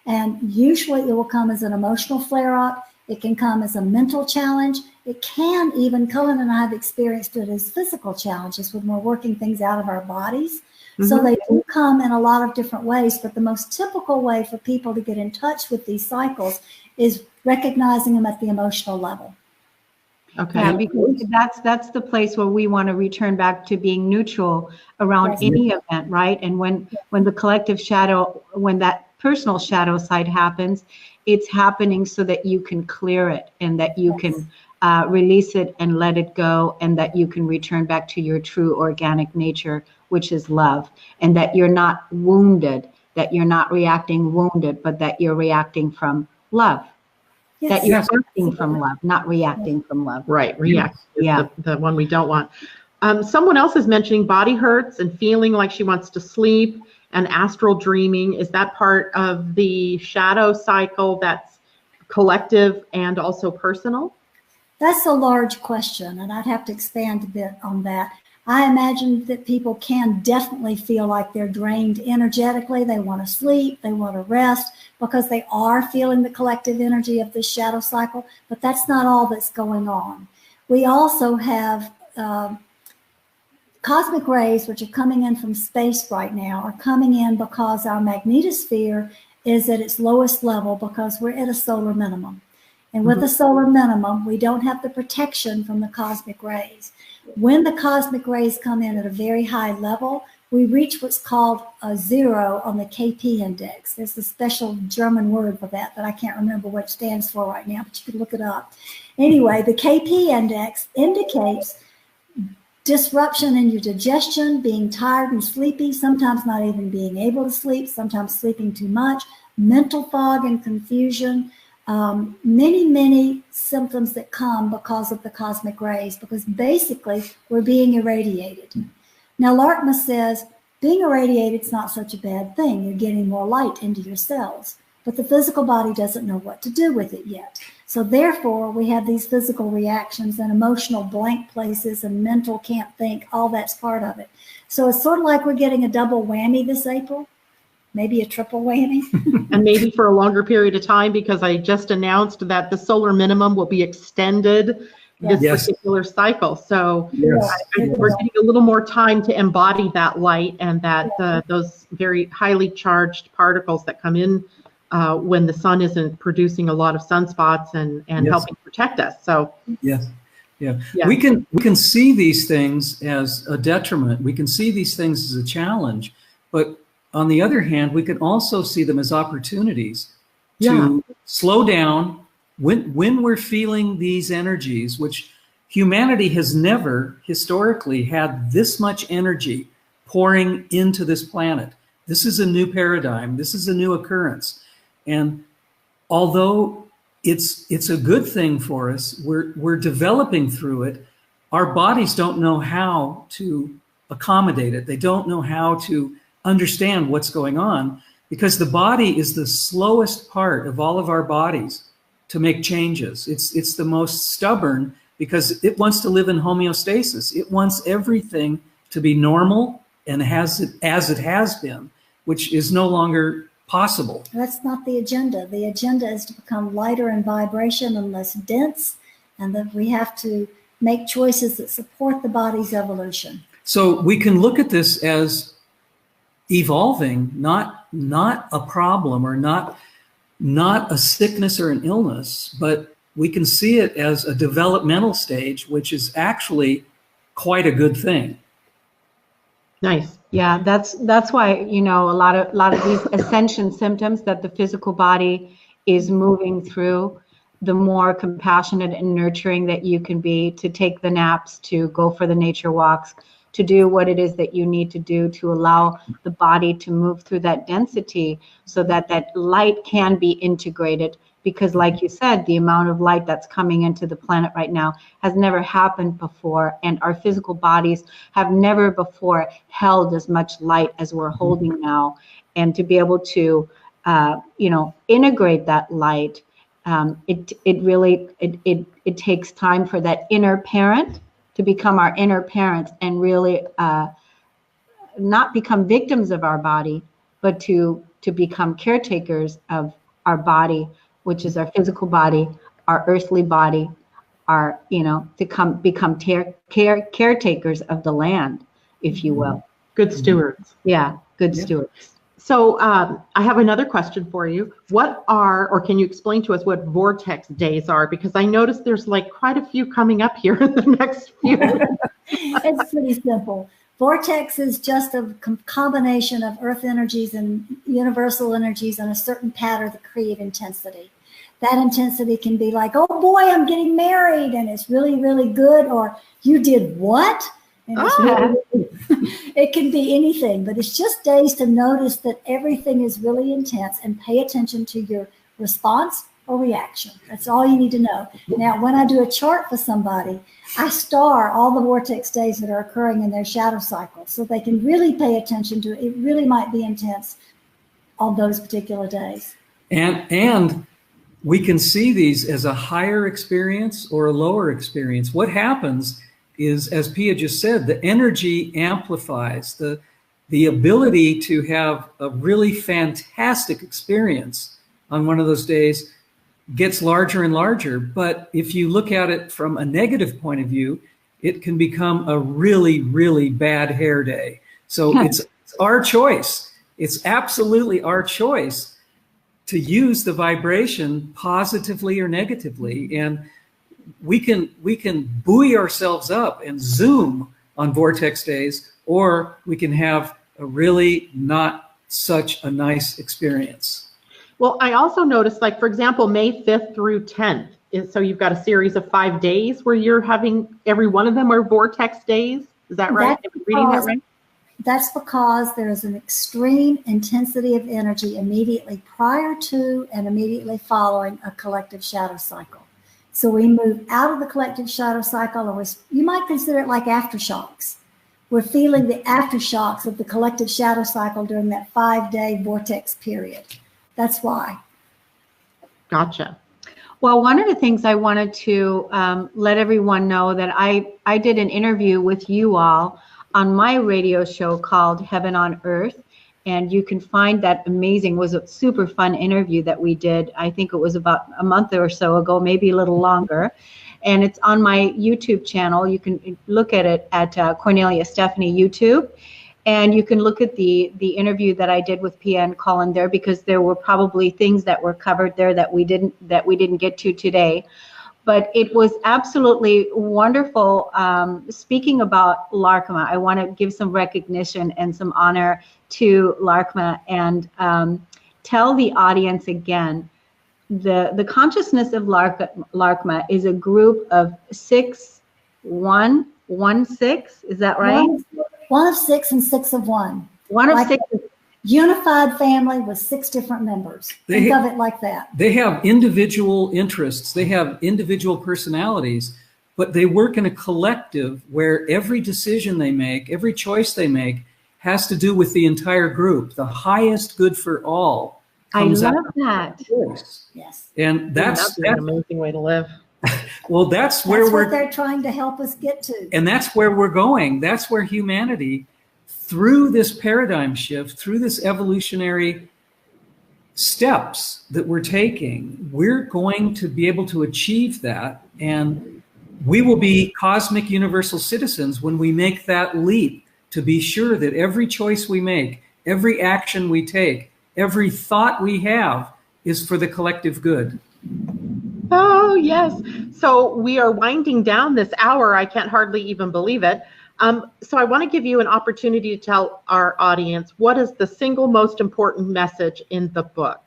And usually it will come as an emotional flare-up. It can come as a mental challenge. It can even, Culen and I have experienced it as physical challenges when we're working things out of our bodies. Mm-hmm. So they do come in a lot of different ways, but the most typical way for people to get in touch with these cycles is recognizing them at the emotional level. Okay. Yeah, because that's the place where we want to return back to being neutral around any event, right? And when the collective shadow, when that personal shadow side happens, it's happening so that you can clear it and that you can release it and let it go, and that you can return back to your true organic nature, which is love, and that you're not wounded, that you're not reacting wounded, but that you're reacting from love. Yes. That you're acting from love, not reacting from love. Right, react is the one we don't want. Someone else is mentioning body hurts and feeling like she wants to sleep and astral dreaming. Is that part of the shadow cycle that's collective and also personal? That's a large question, and I'd have to expand a bit on that. I imagine that people can definitely feel like they're drained energetically. They want to sleep, they want to rest, because they are feeling the collective energy of this shadow cycle, but that's not all that's going on. We also have cosmic rays, which are coming in from space right now, are coming in because our magnetosphere is at its lowest level because we're at a solar minimum. And with the solar minimum, we don't have the protection from the cosmic rays. When the cosmic rays come in at a very high level, we reach what's called a 0 on the KP index. There's a special German word for that I can't remember what it stands for right now, but you can look it up. Anyway, the KP index indicates disruption in your digestion, being tired and sleepy, sometimes not even being able to sleep, sometimes sleeping too much, mental fog and confusion, many symptoms that come because of the cosmic rays, because basically we're being irradiated. Now, Larkma says being irradiated is not such a bad thing. You're getting more light into your cells, but the physical body doesn't know what to do with it yet. So therefore, we have these physical reactions and emotional blank places and mental can't think, all that's part of it. So it's sort of like we're getting a double whammy this April. Maybe a triple whammy. And maybe for a longer period of time, because I just announced that the solar minimum will be extended this particular cycle. So we're getting a little more time to embody that light and that those very highly charged particles that come in when the sun isn't producing a lot of sunspots and helping protect us. So Yeah. Yeah. We can see these things as a detriment. We can see these things as a challenge. But on the other hand, we can also see them as opportunities to slow down when we're feeling these energies, which humanity has never historically had this much energy pouring into this planet. This is a new paradigm. This is a new occurrence. And although it's a good thing for us, we're developing through it. Our bodies don't know how to accommodate it. They don't know how to understand what's going on, because the body is the slowest part of all of our bodies to make changes. It's the most stubborn because it wants to live in homeostasis. It wants everything to be normal and as it has been, which is no longer possible. That's not the agenda. The agenda is to become lighter in vibration and less dense, and that we have to make choices that support the body's evolution. So we can look at this as evolving, not a problem or not a sickness or an illness, but we can see it as a developmental stage, which is actually quite a good thing. Nice. Yeah, that's why, you know, a lot of these ascension symptoms that the physical body is moving through, the more compassionate and nurturing that you can be, to take the naps, to go for the nature walks, to do what it is that you need to do to allow the body to move through that density so that that light can be integrated. Because like you said, the amount of light that's coming into the planet right now has never happened before. And our physical bodies have never before held as much light as we're holding now. And to be able to, integrate that light, it takes time for that inner parent to become our inner parents and really not become victims of our body, but to become caretakers of our body, which is our physical body, our earthly body, our, to become caretakers of the land, if you will. Good stewards. Yeah, good stewards. So I have another question for you. Can you explain to us what vortex days are? Because I noticed there's like quite a few coming up here in the next few. It's pretty simple. Vortex is just a combination of earth energies and universal energies on a certain pattern that create intensity. That intensity can be like, oh boy, I'm getting married, and it's really, really good. Or you did what? And it's really, it can be anything, but it's just days to notice that everything is really intense and pay attention to your response or reaction. That's all you need to know. Now, when I do a chart for somebody, I star all the vortex days that are occurring in their shadow cycle so they can really pay attention to it. It really might be intense on those particular days. And we can see these as a higher experience or a lower experience. What happens is, as Pia just said, the energy amplifies. The ability to have a really fantastic experience on one of those days gets larger and larger. But if you look at it from a negative point of view, it can become a really, really bad hair day. So it's our choice. It's absolutely our choice to use the vibration positively or negatively. And we can buoy ourselves up and zoom on vortex days, or we can have a really not such a nice experience. Well, I also noticed, like, for example, May 5th through 10th. So you've got a series of 5 days where you're having, every one of them are vortex days. Is that right? Am I reading that right? That's because there is an extreme intensity of energy immediately prior to and immediately following a collective shadow cycle. So we move out of the collective shadow cycle, or you might consider it like aftershocks. We're feeling the aftershocks of the collective shadow cycle during that 5-day vortex period. That's why. Gotcha. Well, one of the things I wanted to let everyone know that I did an interview with you all on my radio show called Heaven on Earth. And you can find that amazing, was a super fun interview that we did. I think it was about a month or so ago, maybe a little longer. And it's on my YouTube channel. You can look at it at Kornelia Stephanie YouTube. And you can look at the interview that I did with Pia and Culen there, because there were probably things that were covered there that we didn't get to today. but it was absolutely wonderful. Speaking about Larkma, I want to give some recognition and some honor to Larkma and tell the audience again, the consciousness of Larkma is a group of 6-1-1-6. Is that right? One of 6 and 6 of 1. One of like 6. Unified family with 6 different members. Think of it like that. They have individual interests. They have individual personalities, but they work in a collective where every decision they make, every choice they make has to do with the entire group. The highest good for all. I love that. Yes. And that's an amazing way to live. Well, that's where what they're trying to help us get to. And that's where we're going. That's where humanity, through this paradigm shift, through this evolutionary steps that we're taking, we're going to be able to achieve that. And we will be cosmic universal citizens when we make that leap to be sure that every choice we make, every action we take, every thought we have is for the collective good. Oh, yes. So we are winding down this hour. I can't hardly even believe it. So I want to give you an opportunity to tell our audience, what is the single most important message in the book?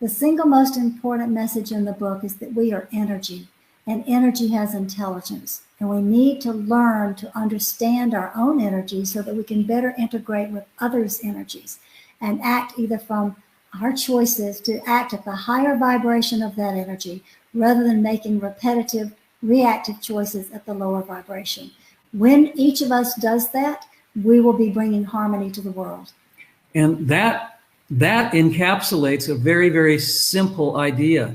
The single most important message in the book is that we are energy, and energy has intelligence. And we need to learn to understand our own energy so that we can better integrate with others' energies and act either from our choices to act at the higher vibration of that energy rather than making repetitive, reactive choices at the lower vibration. When each of us does that, we will be bringing harmony to the world. And that encapsulates a very, very simple idea.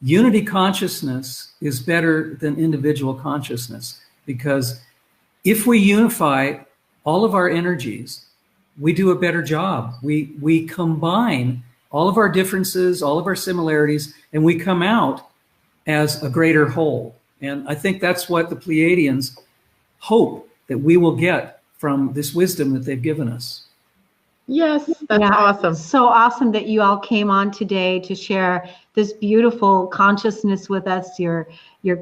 Unity consciousness is better than individual consciousness, because if we unify all of our energies, we do a better job. We combine all of our differences, all of our similarities, and we come out as a greater whole. And I think that's what the Pleiadians hope that we will get from this wisdom that they've given us. Yes, that's awesome. So awesome that you all came on today to share this beautiful consciousness with us, your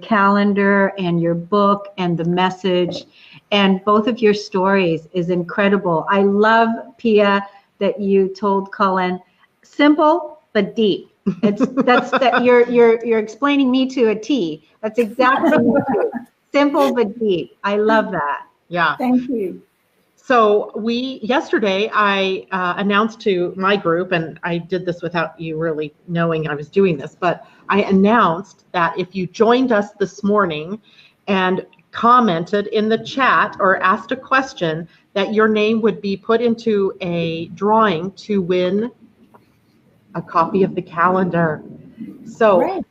calendar and your book and the message, and both of your stories is incredible. I love, Pia, that you told Culen, simple but deep. You're explaining me to a T. That's exactly simple but deep. I love that. Yeah. Thank you. So yesterday I announced to my group, and I did this without you really knowing I was doing this, but I announced that if you joined us this morning and commented in the chat or asked a question, that your name would be put into a drawing to win a copy of the calendar. So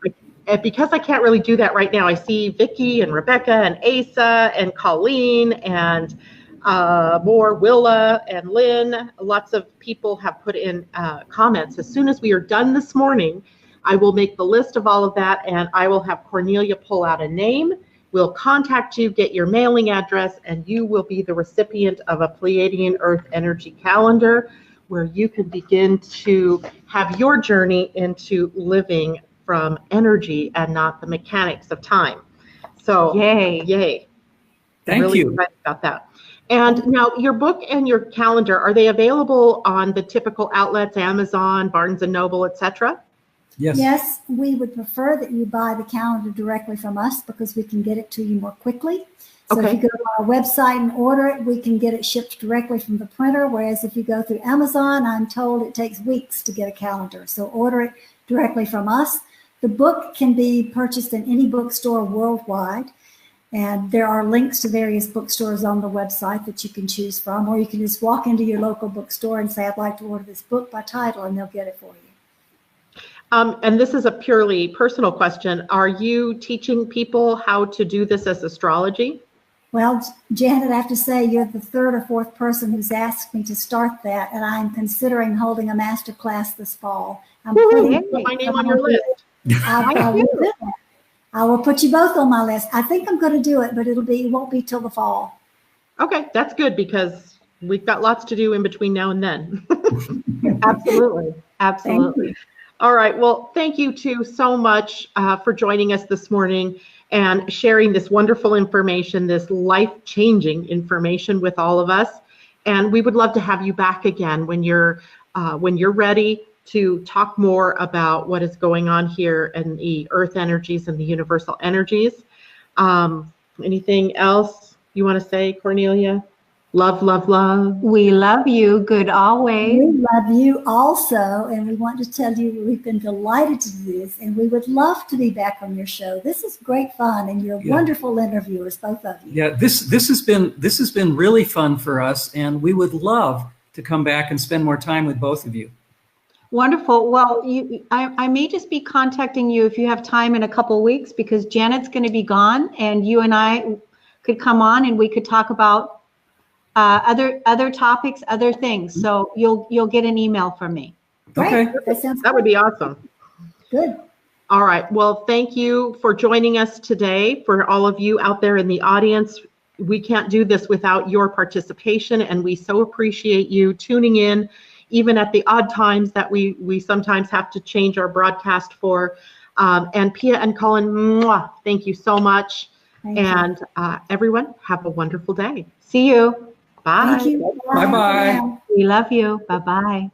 because I can't really do that right now, I see Vicky and Rebecca and Asa and Colleen and more Willa and Lynn. Lots of people have put in comments. As soon as we are done this morning, I will make the list of all of that, and I will have Kornelia pull out a name. We'll contact you, get your mailing address, and you will be the recipient of a Pleiadian-Earth energy calendar where you can begin to have your journey into living from energy and not the mechanics of time. So yay. Thank you. Excited about that. And now your book and your calendar, are they available on the typical outlets, Amazon, Barnes & Noble, etc.? Yes. Yes, we would prefer that you buy the calendar directly from us because we can get it to you more quickly. So if you go to our website and order it, we can get it shipped directly from the printer. Whereas if you go through Amazon, I'm told it takes weeks to get a calendar. So order it directly from us. The book can be purchased in any bookstore worldwide. And there are links to various bookstores on the website that you can choose from, or you can just walk into your local bookstore and say, I'd like to order this book by title, and they'll get it for you. And this is a purely personal question. Are you teaching people how to do this as astrology? Well, Janet, I have to say you're the third or fourth person who's asked me to start that, and I'm considering holding a master class this fall. I'm putting my name on your list. I will put you both on my list. I think I'm going to do it, but it won't be till the fall. Okay, that's good because we've got lots to do in between now and then. Absolutely. All right. Well, thank you two so much for joining us this morning and sharing this wonderful information, this life-changing information with all of us. And we would love to have you back again when you're ready to talk more about what is going on here in the earth energies and the universal energies. Anything else you want to say, Kornelia? Love, love, love. We love you. Good always. We love you also, and we want to tell you we've been delighted to do this, and we would love to be back on your show. This is great fun, and you're wonderful interviewers, both of you. Yeah, this has been really fun for us, and we would love to come back and spend more time with both of you. Wonderful. Well, I may just be contacting you if you have time in a couple of weeks, because Janet's going to be gone, and you and I could come on and we could talk about other topics, other things. So you'll get an email from me. Okay. That would be awesome. Good. All right. Well, thank you for joining us today. For all of you out there in the audience, we can't do this without your participation, and we so appreciate you tuning in, even at the odd times that we sometimes have to change our broadcast for. And Pia and Colin, mwah, thank you so much. And everyone, have a wonderful day. See you. Bye. Thank you. Bye-bye. We love you. Bye-bye.